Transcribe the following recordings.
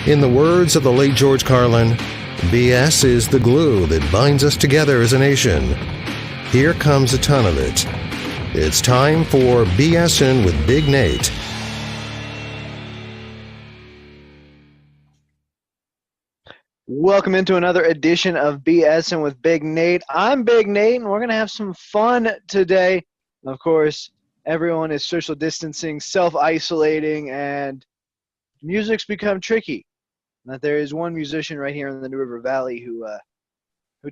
In the words of the late George Carlin, BS is the glue that binds us together as a nation. Here comes a ton of it. It's time for BSing with Big Nate. Welcome into another edition of BSing with Big Nate. I'm Big Nate, and we're going to have some fun today. Of course, everyone is social distancing, self-isolating, and music's become tricky. But there is one musician right here in the New River Valley who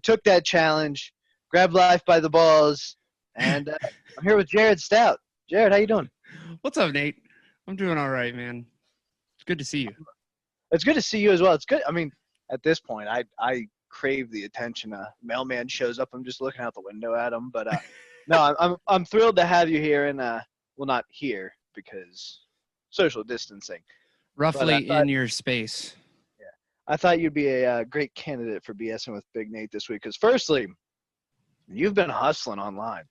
took that challenge, grabbed life by the balls, and I'm here with Jared Stout. Jared, how you doing? What's up, Nate? I'm doing all right, man. It's good to see you. It's good to see you as well. It's good. I mean, at this point, I crave the attention. Mailman shows up. I'm just looking out the window at him. But no, I'm thrilled to have you here. And well, not here because social distancing. Roughly in your space. Yeah, I thought you'd be a great candidate for BSing with Big Nate this week. Because firstly, you've been hustling online.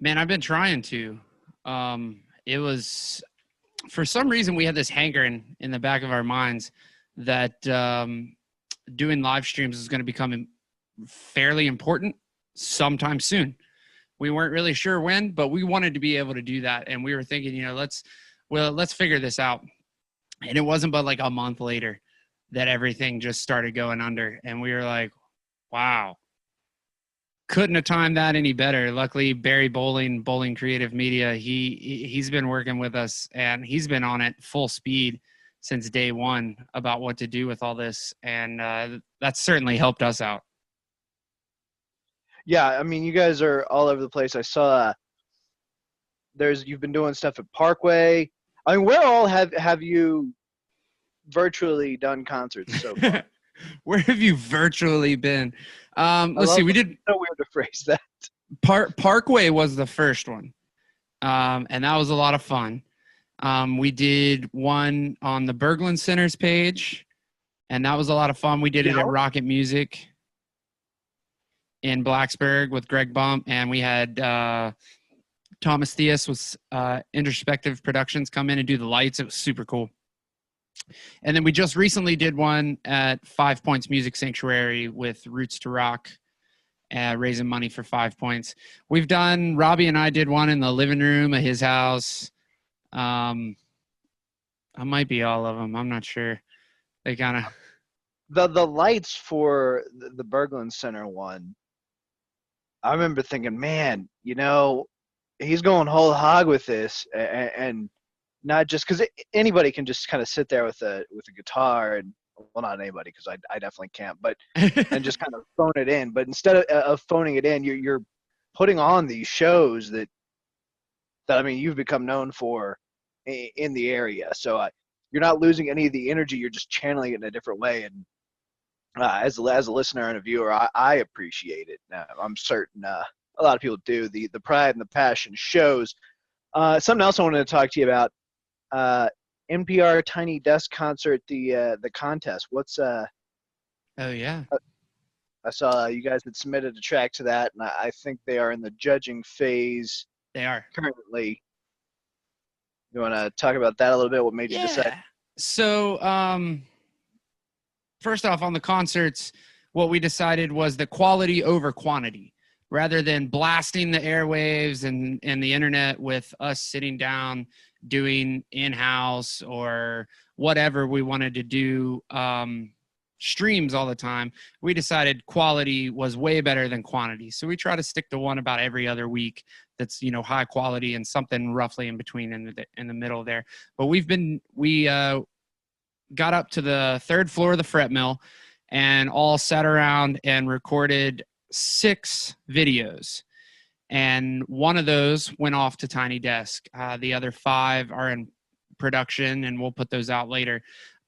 Man, I've been trying to. It was, for some reason, we had this hankering in the back of our minds that doing live streams is going to become fairly important sometime soon. We weren't really sure when, but we wanted to be able to do that. And we were thinking, let's figure this out. And it wasn't but like a month later that everything just started going under. And we were like, wow. Couldn't have timed that any better. Luckily, Barry Bowling Creative Media, he's been working with us, and he's been on it full speed since day one about what to do with all this. And that's certainly helped us out. Yeah, I mean, you guys are all over the place. I saw you've been doing stuff at Parkway. I mean, where all have you virtually done concerts so far? Where have you virtually been? Let's see. We did. So weird to phrase that. Parkway was the first one, and that was a lot of fun. We did one on the Berglund Center's page, and that was a lot of fun. We did it at Rocket Music in Blacksburg with Greg Bump, and we had Thomas Theus with Introspective Productions come in and do the lights. It was super cool. And then we just recently did one at 5 Points Music Sanctuary with Roots to Rock, raising money for 5 Points. Robbie and I did one in the living room at his house. I might be all of them. I'm not sure. They kind of the lights for the Berglund Center one. I remember thinking, man, he's going whole hog with this, and not just because anybody can just kind of sit there with a guitar and, well, not anybody, because I definitely can't, but and just kind of phone it in. But instead of phoning it in, you're putting on these shows that I mean you've become known for in the area. So you're not losing any of the energy. You're just channeling it in a different way. And as a listener and a viewer, I appreciate it. I'm certain a lot of people do. The pride and the passion shows. Something else I wanted to talk to you about. NPR Tiny Desk concert, the contest. What's oh yeah. I saw you guys had submitted a track to that, and I think they are in the judging phase. They are currently. You want to talk about that a little bit? What made you decide? So, first off, on the concerts, what we decided was the quality over quantity. Rather than blasting the airwaves and the internet with us sitting down doing in-house or whatever we wanted to do, streams all the time, we decided quality was way better than quantity. So we try to stick to one about every other week that's, high quality and something roughly in between in the middle there. But we got up to the third floor of the fret mill and all sat around and recorded 6 videos, and one of those went off to Tiny Desk. The other 5 are in production, and we'll put those out later.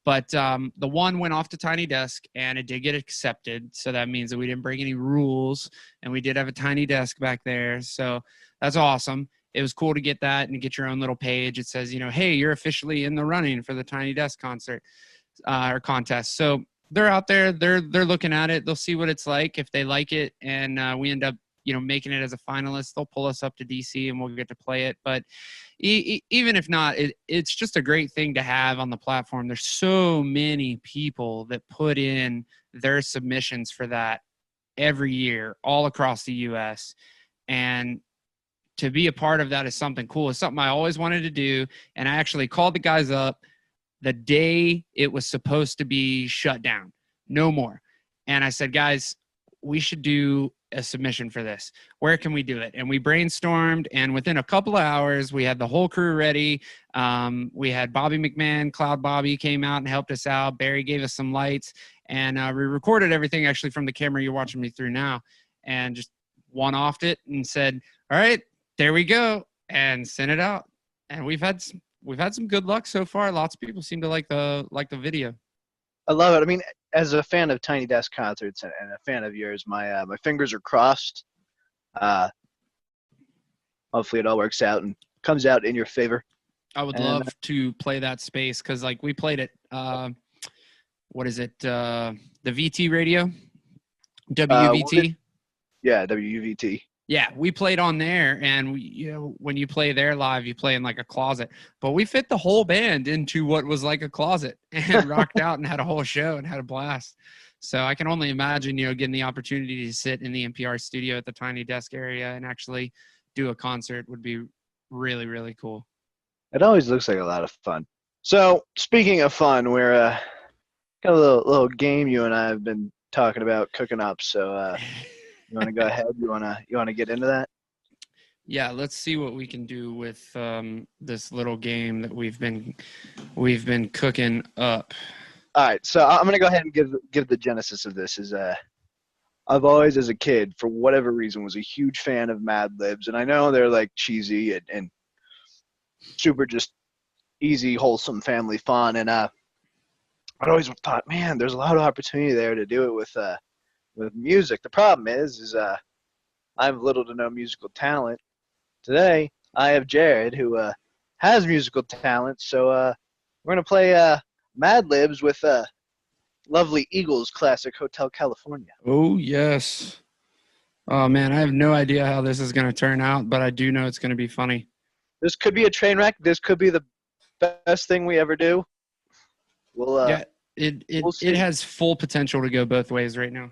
But the one went off to Tiny Desk, and it did get accepted. So that means that we didn't break any rules, and we did have a Tiny Desk back there. So that's awesome. It was cool to get that and get your own little page. It says, hey, you're officially in the running for the Tiny Desk concert or contest. So they're out there, they're looking at it, they'll see what it's like. If they like it and we end up making it as a finalist, they'll pull us up to DC and we'll get to play it. But even if not, it's just a great thing to have on the platform. There's so many people that put in their submissions for that every year all across the US, and to be a part of that is something cool. It's something I always wanted to do. And I actually called the guys up the day it was supposed to be shut down. No more. And I said, guys, we should do a submission for this. Where can we do it? And we brainstormed, and within a couple of hours, we had the whole crew ready. We had Bobby McMahon, Cloud Bobby came out and helped us out. Barry gave us some lights, and we recorded everything actually from the camera you're watching me through now, and just one-offed it and said, all right, there we go, and sent it out. And we've had some good luck so far. Lots of people seem to like the video. I love it. I mean, as a fan of Tiny Desk concerts and a fan of yours, my fingers are crossed. Hopefully it all works out and comes out in your favor. I would love to play that space, because like we played it. What is it? The VT radio, WVT. Yeah, WVT. Yeah, we played on there, and when you play there live, you play in like a closet. But we fit the whole band into what was like a closet and rocked out and had a whole show and had a blast. So I can only imagine, getting the opportunity to sit in the NPR studio at the Tiny Desk area and actually do a concert would be really, really cool. It always looks like a lot of fun. So speaking of fun, we're got a little game you and I have been talking about cooking up. So you want to go ahead? You want to get into that? Yeah, let's see what we can do with this little game that we've been cooking up. All right, so I'm gonna go ahead and give the genesis of this. I've always, as a kid, for whatever reason, was a huge fan of Mad Libs, and I know they're like cheesy and super just easy, wholesome family fun, and I always thought, man, there's a lot of opportunity there to do it with music. The problem is I have little to no musical talent. Today, I have Jared, who has musical talent, so we're going to play Mad Libs with lovely Eagles classic Hotel California. Oh, yes. Oh, man, I have no idea how this is going to turn out, but I do know it's going to be funny. This could be a train wreck. This could be the best thing we ever do. We'll it has full potential to go both ways right now.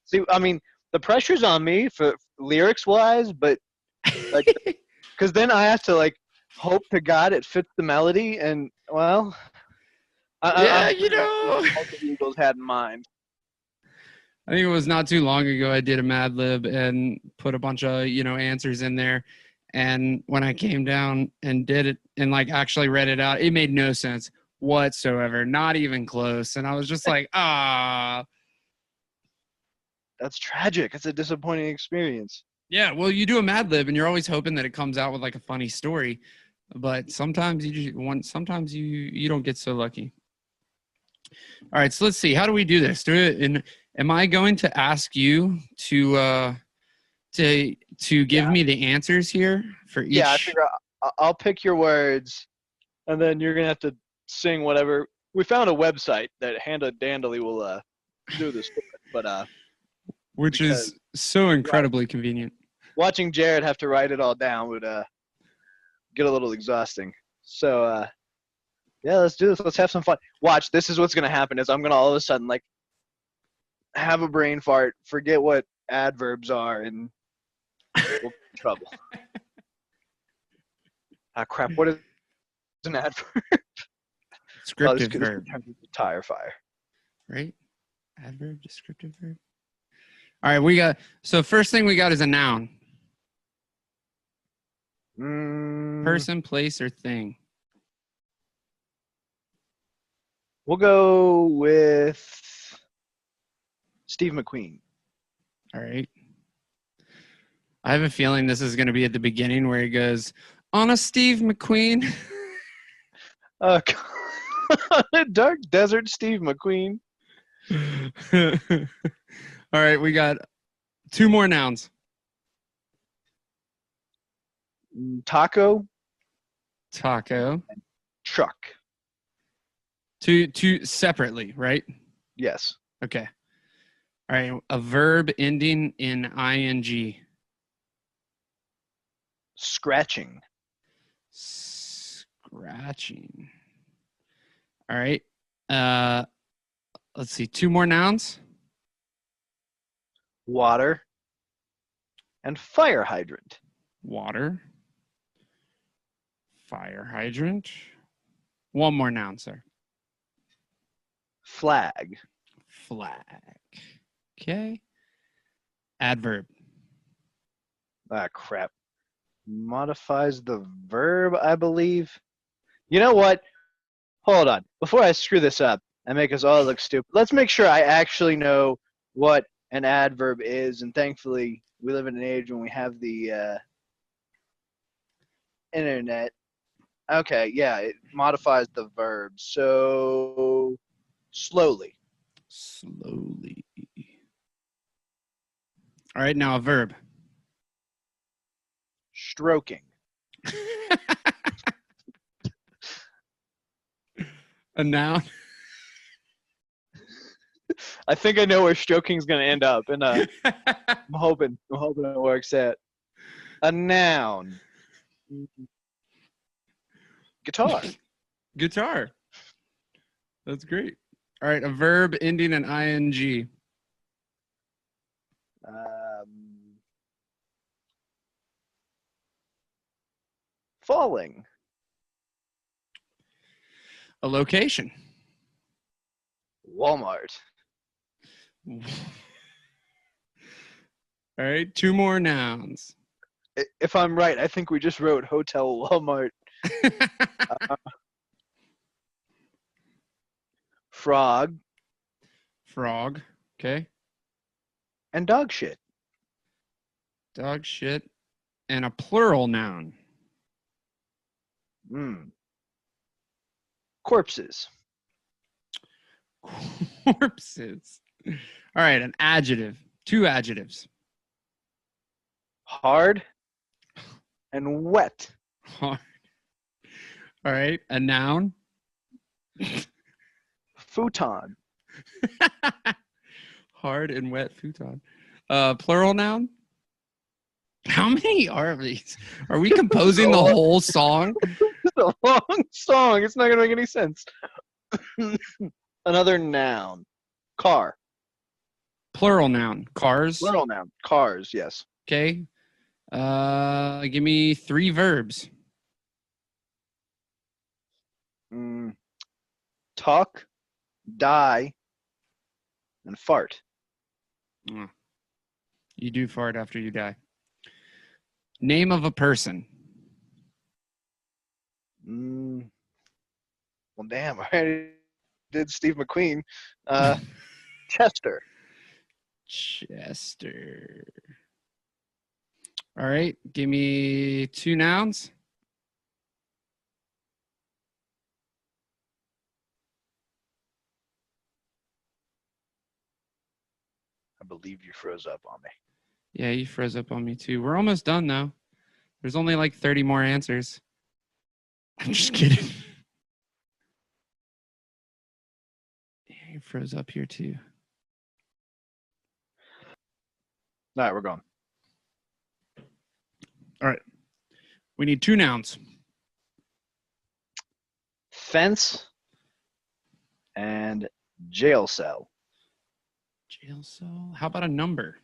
See, I mean, the pressure's on me for lyrics-wise, but like, because then I have to like hope to God it fits the melody, and well, what the Eagles had in mind. I think it was not too long ago I did a Mad Lib and put a bunch of answers in there, and when I came down and did it and like actually read it out, it made no sense whatsoever, not even close, and I was just like, That's tragic. It's a disappointing experience. Yeah, well, you do a Mad Lib, and you're always hoping that it comes out with like a funny story, but sometimes you don't get so lucky. All right, so let's see. How do we do this? Am I going to ask you to give me the answers here for each? Yeah, I figure I'll pick your words, and then you're gonna have to sing whatever. We found a website that Handa Dandely will do this, but which is so incredibly convenient. Watching Jared have to write it all down would get a little exhausting. So yeah, let's do this. Let's have some fun. Watch, this is what's gonna happen is I'm gonna all of a sudden like have a brain fart, forget what adverbs are, and we'll be in trouble. Crap, what is an adverb? Descriptive verb. Tire fire. Right? Adverb, descriptive verb. All right, so first thing we got is a noun. Person, place, or thing. We'll go with Steve McQueen. All right. I have a feeling this is going to be at the beginning where he goes, on a Steve McQueen. Dark Desert Steve McQueen. All right, we got 2 more nouns. Taco. Taco. And truck. Two separately, right? Yes. Okay. All right, a verb ending in ing. Scratching. Scratching. All right. Let's see. 2 more nouns. Water. And fire hydrant. Water. Fire hydrant. 1 more noun, sir. Flag. Flag. Okay. Adverb. Ah, crap. Modifies the verb, I believe. You know what? Hold on. Before I screw this up and make us all look stupid, let's make sure I actually know what an adverb is. And thankfully, we live in an age when we have the internet. Okay, yeah, it modifies the verb. So, slowly. Slowly. All right, now a verb. Stroking. A noun. I think I know where stroking's going to end up, and I'm hoping it works out. A noun. Guitar. Guitar. That's great. All right, a verb ending in ing. Falling. A location. Walmart. All right, 2 more nouns. If I'm right, I think we just wrote Hotel Walmart. Frog. Frog. Okay. And dog shit. Dog shit. And a plural noun. Corpses. Corpses. All right, an adjective. 2 adjectives. Hard and wet. Hard. All right, a noun. Futon. Hard and wet futon. Plural noun. How many are these? Are we composing the whole song? It's a long song. It's not going to make any sense. Another noun. Car. Plural noun. Cars. Plural noun. Cars, yes. Okay. Give me 3 verbs. Talk, die, and fart. You do fart after you die. Name of a person. Well, damn. I already did Steve McQueen. Chester. Chester. All right. Give me 2 nouns. I believe you froze up on me. Yeah, you froze up on me too. We're almost done though. There's only like 30 more answers. I'm just kidding. Yeah, you froze up here too. All right, we're going. All right. We need 2 nouns. Fence and jail cell. Jail cell. How about a number?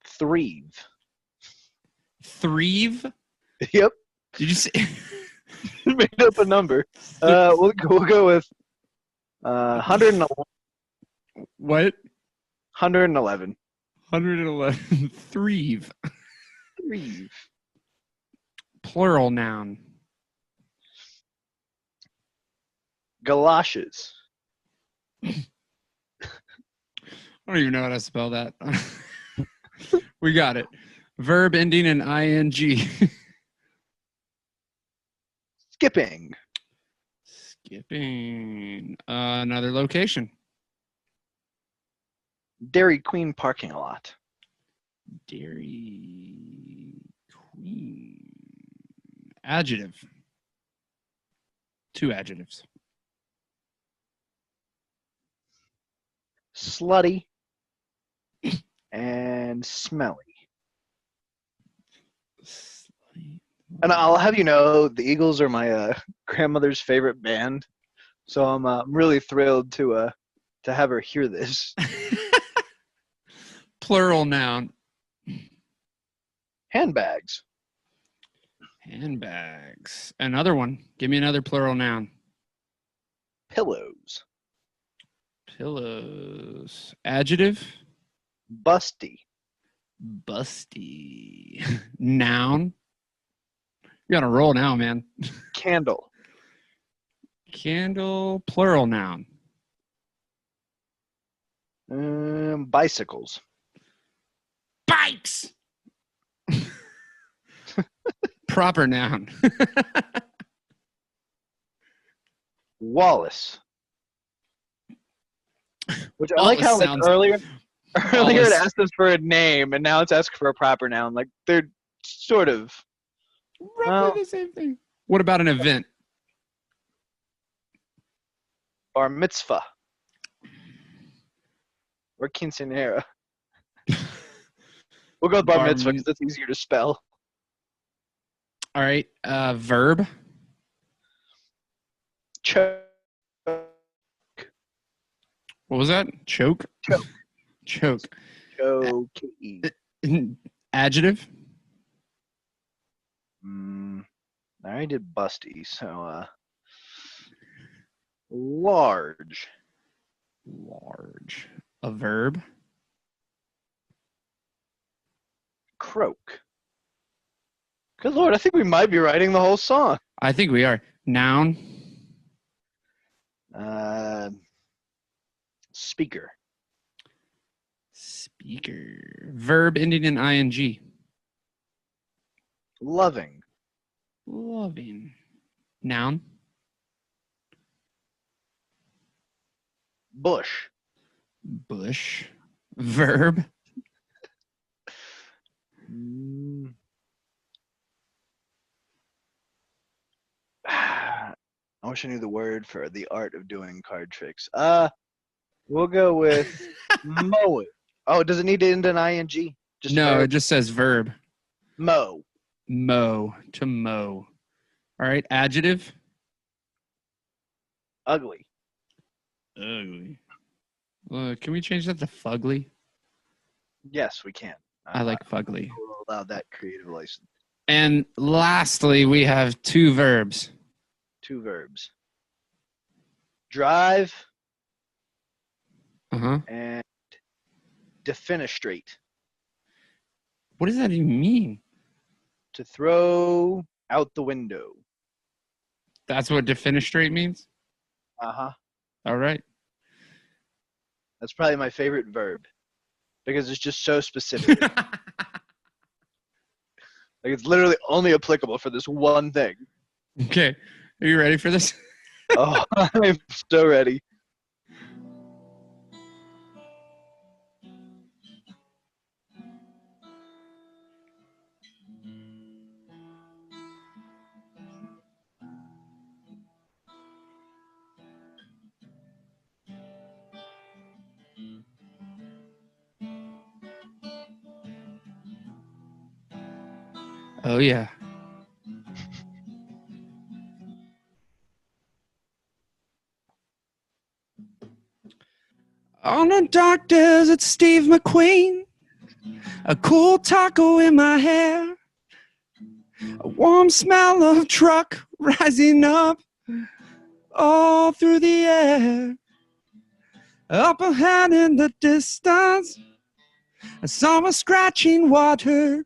Threve. Threve? Yep. Did you say? Made up a number. We'll go with 111. What? 111. 111. Threve. Threve. Plural noun. Galoshes. I don't even know how to spell that. We got it. Verb ending in ing. Skipping. Skipping. Another location. Dairy Queen parking lot. Dairy Queen. Adjective. 2 adjectives. Slutty and smelly. And I'll have you know, the Eagles are my grandmother's favorite band, so I'm really thrilled to have her hear this. Plural noun. Handbags. Handbags. Another one. Give me another plural noun. Pillows. Pillows. Adjective. Busty. Busty. Noun. You're on a roll now, man. Candle. Candle. Plural noun. Bicycles. Bikes. Proper noun. Wallace. Which I Wallace like how sounds- earlier Wallace. it asked us for a name, and now it's asking for a proper noun. Like they're sort of Roughly Well- the same thing. What about an event? bar mitzvah or quinceanera. We'll go with bar mitzvah because it's easier to spell. All right. Verb. Choke. What was that? Choke? Choke. Choke. Chokey. Adjective. I already did busty, so large. Large. A verb. Croak. Good Lord, I think we might be writing the whole song. I think we are. Noun. Speaker. Speaker. Verb ending in ing. Loving. Loving. Noun. Bush. Bush. Verb. I wish I knew the word for the art of doing card tricks. We'll go with mow it. Oh, does it need to end in ing? Just No, verb? it just says verb. Mow. Mow. To mow. All right. Adjective. Ugly. Ugly. Can we change that to fugly? Yes, we can. I like fugly. We'll allow that creative license. And lastly, we have two verbs. Two verbs. Drive Uh-huh. and defenestrate. What does that even mean? To throw out the window. That's what defenestrate means? Uh-huh. All right. That's probably my favorite verb because it's just so specific. Like it's literally only applicable for this one thing. Okay. Are you ready for this? Oh, I'm so ready. Oh, yeah. On a dark desert, Steve McQueen. A cool taco in my hair. A warm smell of truck rising up all through the air. Up ahead in the distance, I saw a scratching water.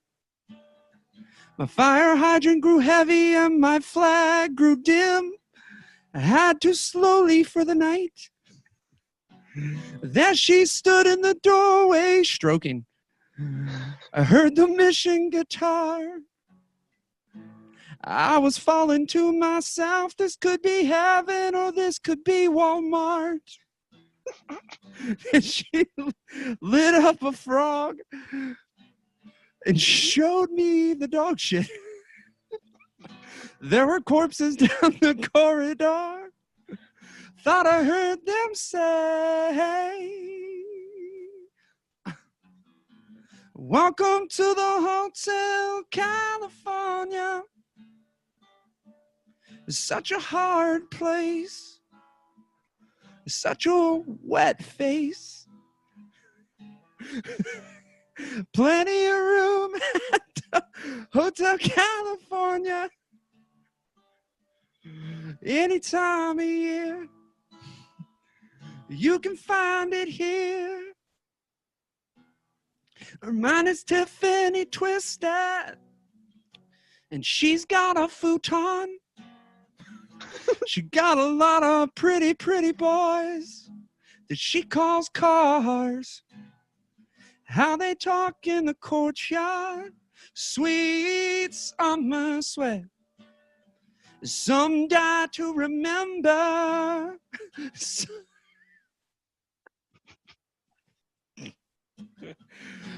My fire hydrant grew heavy and my flag grew dim. I had to slowly for the night. There she stood in the doorway stroking. I heard the mission guitar. I was falling to myself. This could be heaven or this could be Walmart. And she lit up a frog and showed me the dog shit. There were corpses down the corridor. Thought I heard them say, Welcome to the Hotel California. It's such a hard place. It's such a wet face. Plenty of room at the Hotel California. Any time of year, you can find it here. Mine is Tiffany Twisted, and she's got a futon. She got a lot of pretty, pretty boys that she calls cars. How they talk in the courtyard, sweet summer sweat. Some die to remember.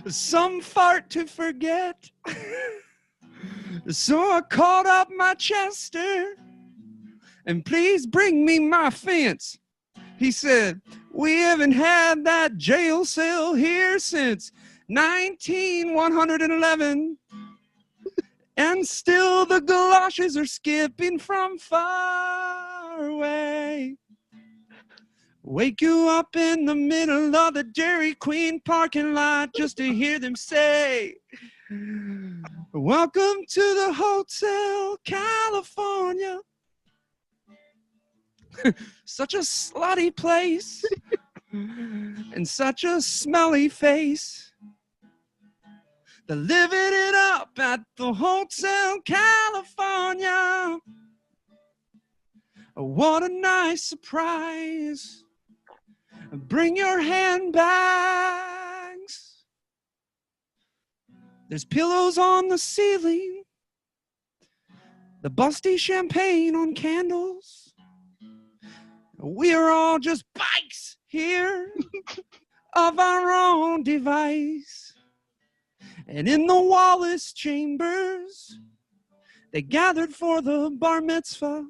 Some fart to forget. So I called up my Chester, and please bring me my fence. He said, we haven't had that jail cell here since 19111. And still the galoshes are skipping from far away. Wake you up in the middle of the Dairy Queen parking lot just to hear them say, welcome to the Hotel California. Such a slutty place and such a smelly face. They're living it up at the Hotel California. What a nice surprise. Bring your handbags. There's pillows on the ceiling. The busty champagne on candles. We are all just bikes here of our own device. And in the Wallace chambers, they gathered for the bar mitzvah.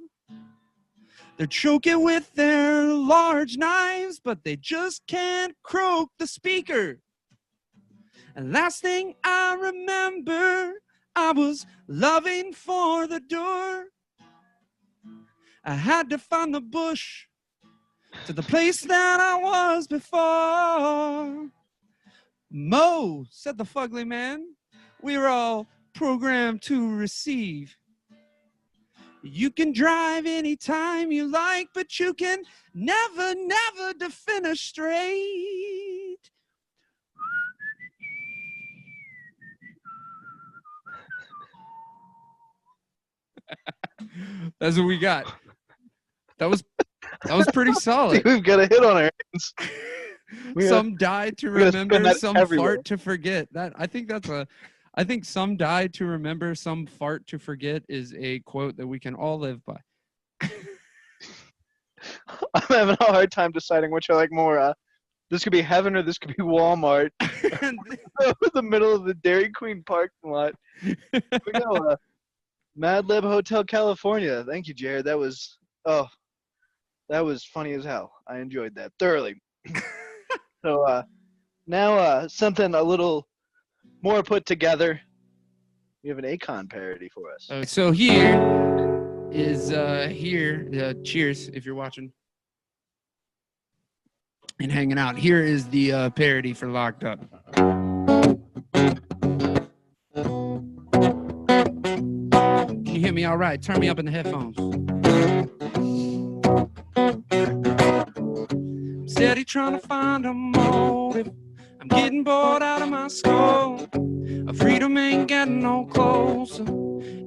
They're choking with their large knives, but they just can't croak the speaker. And last thing I remember, I was loving for the door. I had to find the bush to the place that I was before. Mo, said the fugly man, we're all programmed to receive. You can drive anytime you like, but you can never to finish straight. That's what we got. That was pretty solid. We've got a hit on our hands. Some died to remember, some fart to forget. I think some died to remember, some fart to forget is a quote that we can all live by. I'm having a hard time deciding which I like more. This could be heaven or this could be Walmart. The middle of the Dairy Queen parking lot. We go, Mad Lib Hotel California. Thank you, Jared. That was funny as hell. I enjoyed that thoroughly. So now something a little more put together. We have an Akon parody for us. So here is cheers if you're watching and hanging out. Here is the parody for Locked Up. Can you hear me all right? Turn me up in the headphones. Steady trying to find a motive. I'm getting bored out of my skull. Freedom ain't getting no closer,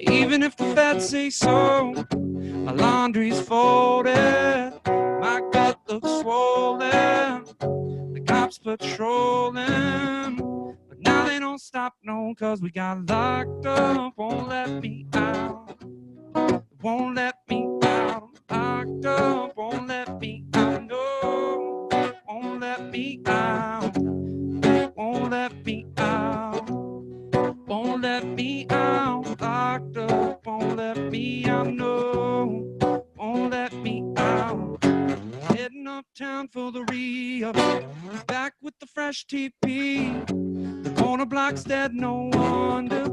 even if the feds say so. My laundry's folded, my gut looks swollen. The cops patrolling, but now they don't stop, no, cause we got locked up. Won't let me out, won't let me out. Locked up, won't let me out, no, won't let me out, won't let me out, won't let me out. Locked up, won't let me out, no, won't let me out. Heading uptown for the re-up, back with the fresh TP. The Corner blocks dead, no wonder.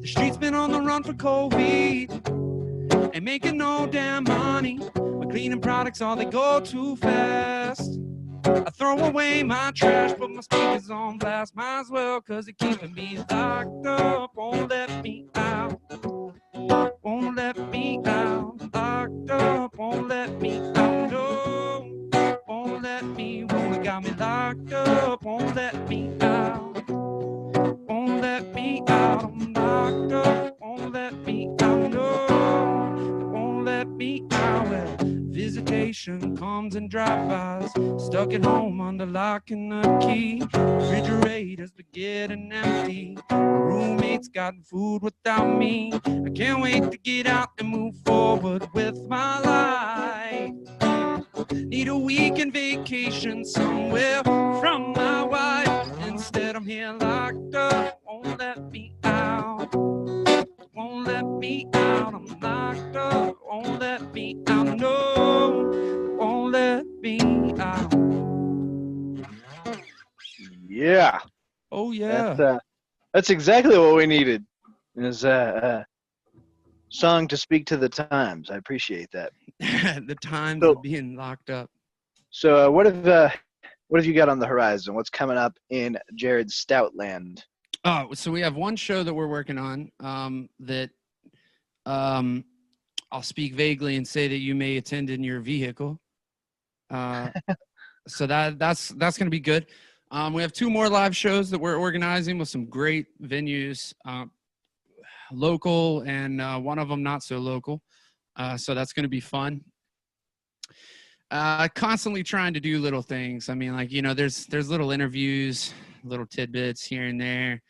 The streets been on the run for COVID. Ain't making no damn money. My cleaning products, all they go too fast. I throw away my trash, put my speakers on blast. Might as well, cause it keeping me locked up. Won't let me out. Won't let me out. Locked up, won't let me out. No, won't let me. Won't got me locked up. Won't let me out. Won't let me out. I'm locked up. Won't let me out. No, won't let me out. Well, visitation comes and drive-bys. Stuck at home under lock and the key. Refrigerators be getting empty. My roommate's got food without me. I can't wait to get out and move forward with my life. Need a weekend vacation somewhere from my wife. Instead I'm here locked up. Won't let me out. Won't let me out. I'm locked up. Won't let me out. No, won't let me out. Yeah. Oh yeah. That's exactly what we needed. Is a song to speak to the times. I appreciate that. The times So- of being locked up. So what have you got on the horizon? What's coming up in Jared Stout land? Oh, so we have one show that we're working on that I'll speak vaguely and say that you may attend in your vehicle. So that's going to be good. We have 2 more live shows that we're organizing with some great venues, local and one of them not so local. So that's going to be fun. Constantly trying to do little things. I mean, like, you know, there's little interviews, little tidbits here and there.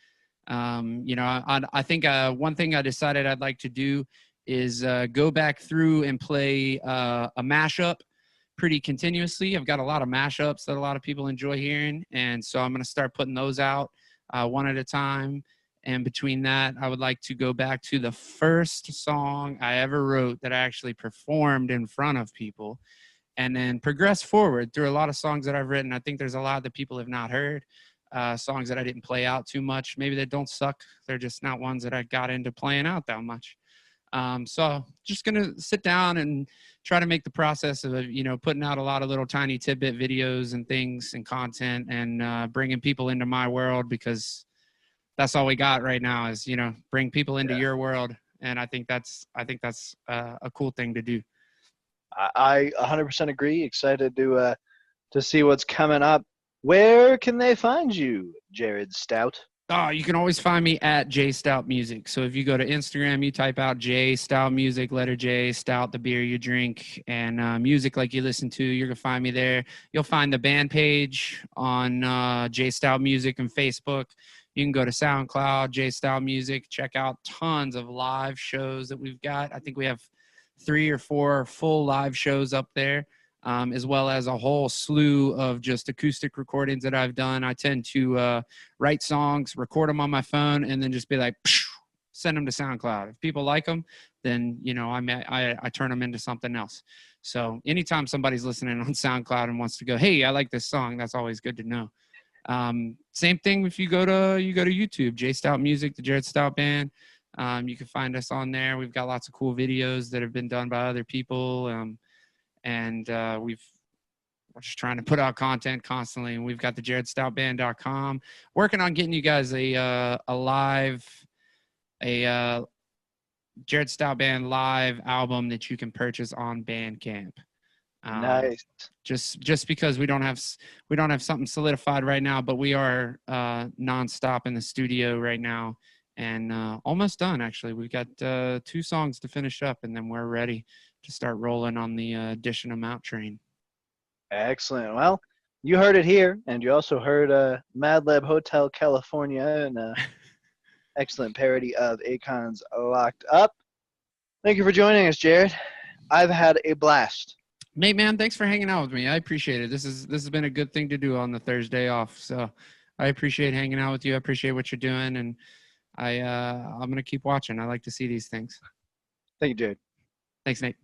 You know, I think one thing I decided I'd like to do is go back through and play a mashup pretty continuously. I've got a lot of mashups that a lot of people enjoy hearing, and so I'm going to start putting those out one at a time. And between that, I would like to go back to the first song I ever wrote that I actually performed in front of people, and then progress forward through a lot of songs that I've written. I think there's a lot that people have not heard, songs that I didn't play out too much. Maybe they don't suck. They're just not ones that I got into playing out that much. So just going to sit down and try to make the process of, you know, putting out a lot of little tiny tidbit videos and things and content and bringing people into my world, because that's all we got right now is, you know, bring people into your world. And I think that's a cool thing to do. I 100% agree. Excited to see what's coming up. Where can they find you, Jared Stout? Oh, you can always find me at J Stout Music. So if you go to Instagram, you type out J Stout Music, letter J, Stout, the beer you drink, and music like you listen to, you're going to find me there. You'll find the band page on J Stout Music and Facebook. You can go to SoundCloud, J Stout Music, check out tons of live shows that we've got. I think we have 3 or 4 full live shows up there. As well as a whole slew of just acoustic recordings that I've done. I tend to write songs, record them on my phone, and then just be like, send them to SoundCloud. If people like them, then, you know, I turn them into something else. So anytime somebody's listening on SoundCloud and wants to go, hey, I like this song, that's always good to know. Same thing if you go to YouTube, J Stout Music, the Jared Stout Band. You can find us on there. We've got lots of cool videos that have been done by other people. And we're just trying to put out content constantly. And we've got the JaredStoutBand.com, working on getting you guys a Jared Stout Band live album that you can purchase on Bandcamp. Nice. Just because we don't have something solidified right now, but we are nonstop in the studio right now and almost done. Actually, we've got 2 songs to finish up, and then we're ready to start rolling on the Dishing 'em Out train. Excellent. Well, you heard it here, and you also heard Mad Lab Hotel California and excellent parody of Akon's Locked Up. Thank you for joining us, Jared. I've had a blast. Nate, man, thanks for hanging out with me. I appreciate it. This has been a good thing to do on the Thursday off. So I appreciate hanging out with you. I appreciate what you're doing, and I'm gonna keep watching. I like to see these things. Thank you, Jared. Thanks, Nate.